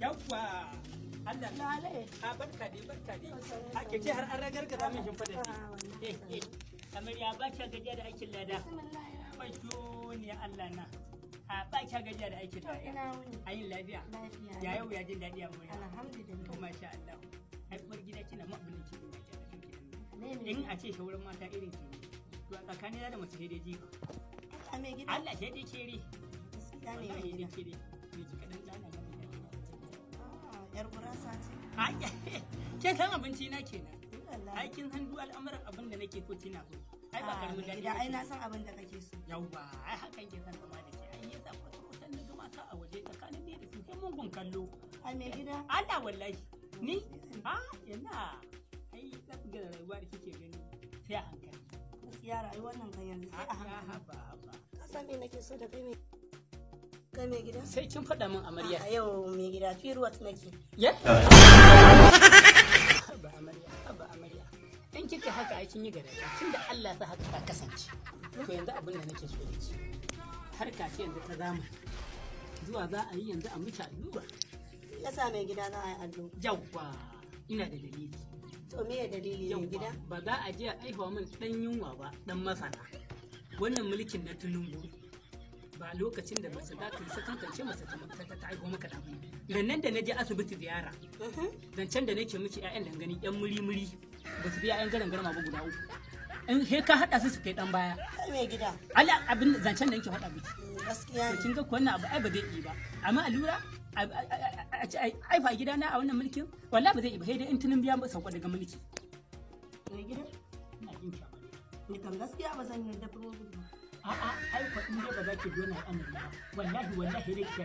Yawwa. Allah lalai. A barka dai. Ake ce har an ragargaza min shimfiɗa ce. Amarya ba ka gajiya da aikin lada. Wato ne Allah na. A ba ka gajiya da aikin lada. Ayin lafiya. Ya yau ya jin daɗi a murya. Alhamdulillah. Masha Allah. Ai uwar gida kina ma abin da ke da gajiya. In a ce shawarar mata irin ki. To a tsakanin da mace sai dai ji. Allah sai dai kere. Gaskiya ne dai kere. Ni ji kadan dana ga yar gurasa ce. Ke san abinci na kenan. Aikin hannu al'amuran abin da nake so kina so. Ai ba karamin dadi. Da ai na san abin da kake so. Yauwa, ai hakan ke san zama da ke. Ai yasa kusan da mata a waje tsakanin da su sai mungun kallo. Ai me gida? Allah wallahi. Ni? Ina. Ai za ku ga rayuwa da kike gani sai a hankali. Gaskiya rayuwar nan kan yanzu sai a hankali. Ka san me nake so da kai me? Kai mai gida? Sai kin faɗa min amarya. A yau mai gida firuwat nake. Ya? Ba amarya. In kika haka ai kin yi gare. Tunda Allah sa haka ta kasance. To yanzu abin da nake so da ki. Harka ce yanzu ta zamani. Zuwa za a yi yanzu a miki allura. Yasa mai gida za a yi allura. Yawwa. Ina da dalili. To me dalili mai gida? Ba za a je a aihuwa min dan yunwa ba, dan masana. Wannan mulkin na Tinubu. Ba lokacin da mace za ta yi sakantance mace ta haihu maka da abu. Rannan da na je asibiti ziyara, zancen da nake miki 'ya'yan dangane 'yan muri-muri ba su bi 'ya'yan garan garma ba guda uku. In he ka haɗa su kai ɗan baya. Kai mai gida. Allah abin zancen da nake faɗa miki. Gaskiya ne. Kin ga wannan abu ai ba zai yi ba. Amma allura ai fa gida na a wannan mulkin wallahi ba zai yi ba sai dai in tunin biya sauka daga mulki. Mai gida? Ina jin ki. Ni kan gaskiya ba zan yarda ba. A'a, ai fa in dai ba za ki dona al'amari ba. Wallahi dai ki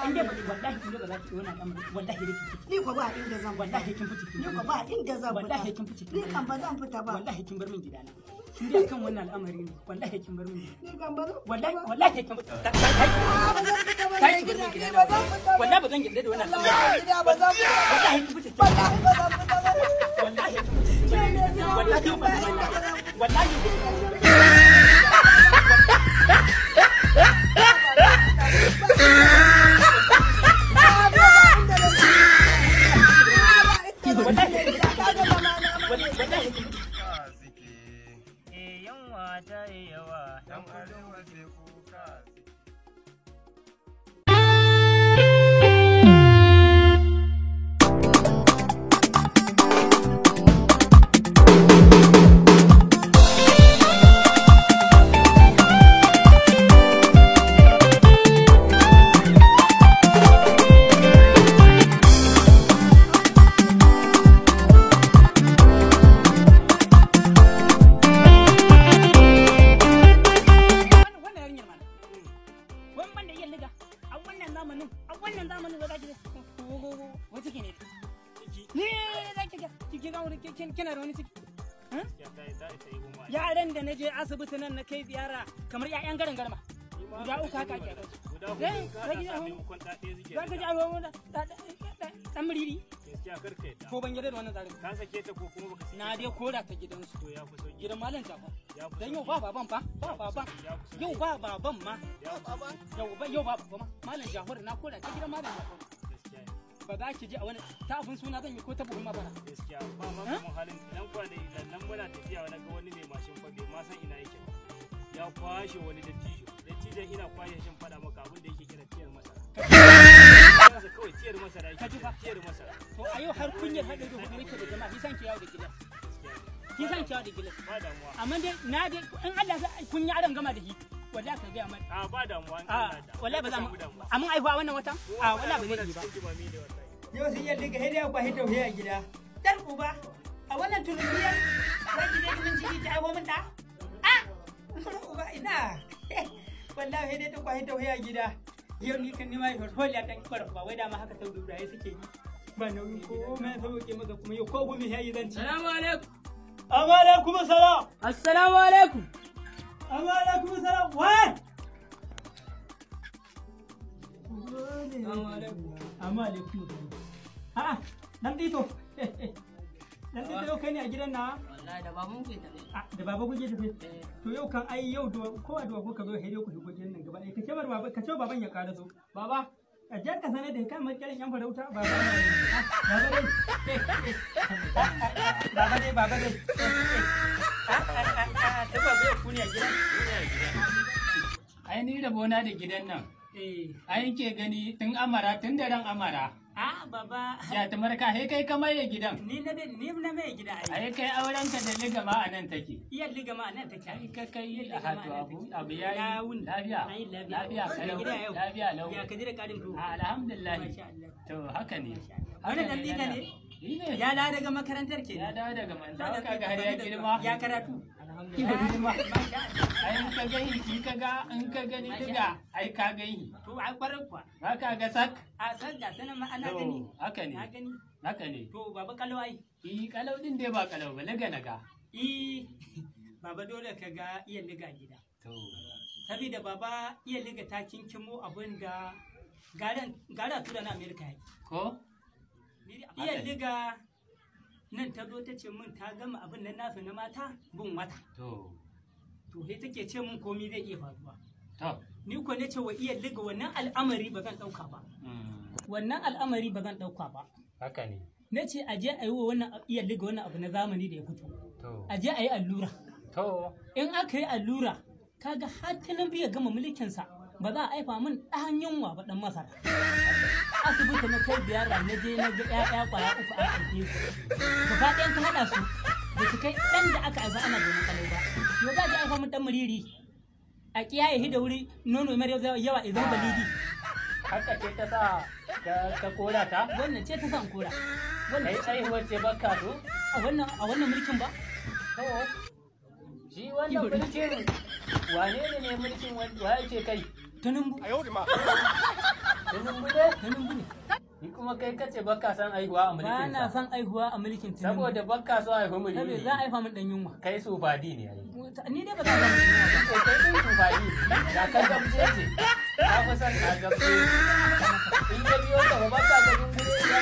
in dai ba za ki dona al'amari wallahi dai ki. Ni ko ba inda zan wallahi kin fice. Ni ko ba inda zan wallahi kin fice. Ni kan ba zan fita ba. Wallahi kin bar min gidana. Kin dai kan wannan al'amari ne. Wallahi kin bar min gidana. Ni kan ba wallahi kin fita. Kai ki bar min gidana. Wallahi ba zan gida da wannan al'amari. Ba zan fita. Wallahi kin fice. Wallahi ba zan fita ba. Wallahi kin fice. Wallahi yaran da na je asibiti nan na kai ziyara kamar 'ya'yan garin garma guda uku haka ke za ka ji abubuwan dan muriri ko ban gida da wannan tsarin ka sake ta ko kuma baka na dai kora ta gidansu to ya fi sauki gidan malam jafa dan yau ba baban fa ba baban yau ba baban ma yau ba baban ma malam jafar na kora ta gidan malam jafar ba za ki ji a wani ta abin suna zan yi ko ta buhun mabara gaskiya ba ma kuma halin idan kwana nan muna tafiya wani ga wani mai mashin fa bai ma san ina yake ya kwashe wani dattijon ina kwashe shin fada maka abin da yake kira tiyar masara kawai tiyar masara yake tiyar masara to a yau har kunyar haɗe da hudu nake da jama'a kisan ki yawo da gilas kisan ki yawo da gilas ba damuwa amma dai na dai in Allah ya kun yi aran gama da shi wallahi ka ga mai ba damuwa wallahi ba za mu amma ai fa wannan watan wallahi ba zai yi ba yau sai ya diga hede ba hede a gida dan uba a wannan tulubiyar za ki je min ciki ta aiwo min da uba ina wallahi hede ta kwa hede a gida yau ni kan nima hol ya dan kwara ba wai da ma haka sau da suke yi ba nauyi ko mai sauke maka kuma yau ko gumi yayi zan ci assalamu alaikum amma alaikum assalam assalamu alaikum amma alaikum assalam wa amma alaikum a'a dan dito dan dito kai ne a gidan na wallahi da baban ku tafi da baba ku je tafi to yau kan ai yau ko a duwa ko ka zo hede ku shigo gidan nan gaba ɗaya ka ce baban ya ƙara so baba A jar ka sanar da kama kiran yan farauta baba dai. Baba dai. Ta babu ya kuni a gidan. Ai ni rabona da gidan nan. Ai ke gani tun daren amara. Baba. Ya ta marka he kai ka maye gidan. Ni na mai gida ai. Ai kai auren ka da ligama a nan take. Iya ligama a nan take. Ai ka kai a hatu abu ya yi lafiya. Lafiya kalau. Lafiya lau. Ya ka jira karin to. Alhamdulillah. To haka ne. Wannan dan dina ne? Ya dawo daga makarantar ke. Ya dawo daga makarantar kaga har ya girma. Ya karatu. Alhamdulillah. Ai in ka gani in ka gani diga ai ka gani. To ai kwarar kwa. Ba ka ga sak? A san ga sanan ma ana gani. Haka ne. Na gani. Haka ne. To baba kalau ai. Kalau din dai ba kalau ba naga. Baba dole ka ga iya liga gida. To. Sabida baba iya liga ta kinkimo abin da gara tura na Amerika yake. Ko? Iya liga nan ta zo ta ce min ta gama abin nan nasu na mata bin wata. To sai take ce min komai zai iya faruwa. To. Ni ko ne ce wa iya liga wannan al'amari ba zan ɗauka ba. Wannan al'amari ba zan ɗauka ba. Haka ne. Na ce a je a yi wa wannan iya liga wannan abu na zamani da ya fito. A je a yi allura. To. In aka yi allura kaga har Tinubu ya gama mulkinsa ba za a haifa min ɗan yunwa ba ɗan masara. Asibiti na kai ziyara na je na ga ƴaƴa ƙwaya uku an haife su. Gaba ɗayan ka haɗa su da su kai ɗan da aka haifa ana domin kalai ba. Yau za a haifa min ɗan muriri. A kiyaye shi da wuri nono mai yawa idan balidi. Haka ce ta sa ka kora ta? Wannan ce ta sa in kora. Kai haihuwar ce baka so? A wannan mulkin ba? To. Shi wannan mulkin wane ne mulkin wa yake kai? Tinubu. Tinubu ne? Tinubu ne. Ni kuma kai kace baka san aihuwa a mulkin sa. Ba na san aihuwa a mulkin Tinubu. Saboda baka so aihu mu Saboda za a haifa min dan yunwa. Kai su fadi ne ai. Ni dai ba za a haifa min yunwa ba. Kai din su fadi. Da ka gamce ce. Ka fi san ka gamce. In ka biyo ka ba ka ga dungure ya.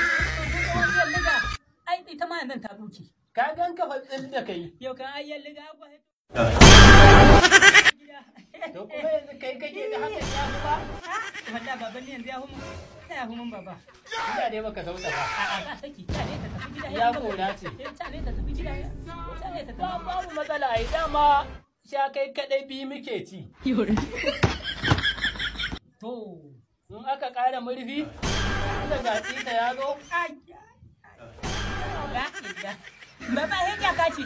Wannan liga ai ita ma yanzu ta duke. Ka gan ka fatsil da kai. Yau kan ai liga ba. To kuma yanzu kai kake da hakan ya fi ba? Wanda baban ne yanzu ya hu mun baba. Ina dai baka sauta ba. A'a saki ta ne ta tafi gida ya kora ce. Ta ne ta tafi gida. Ta ne ta tafi. Babu matsala ai dama sha kai kadai bi muke ci. To in aka ƙara murfi da gatsi ta ya zo. Baba ya kaci.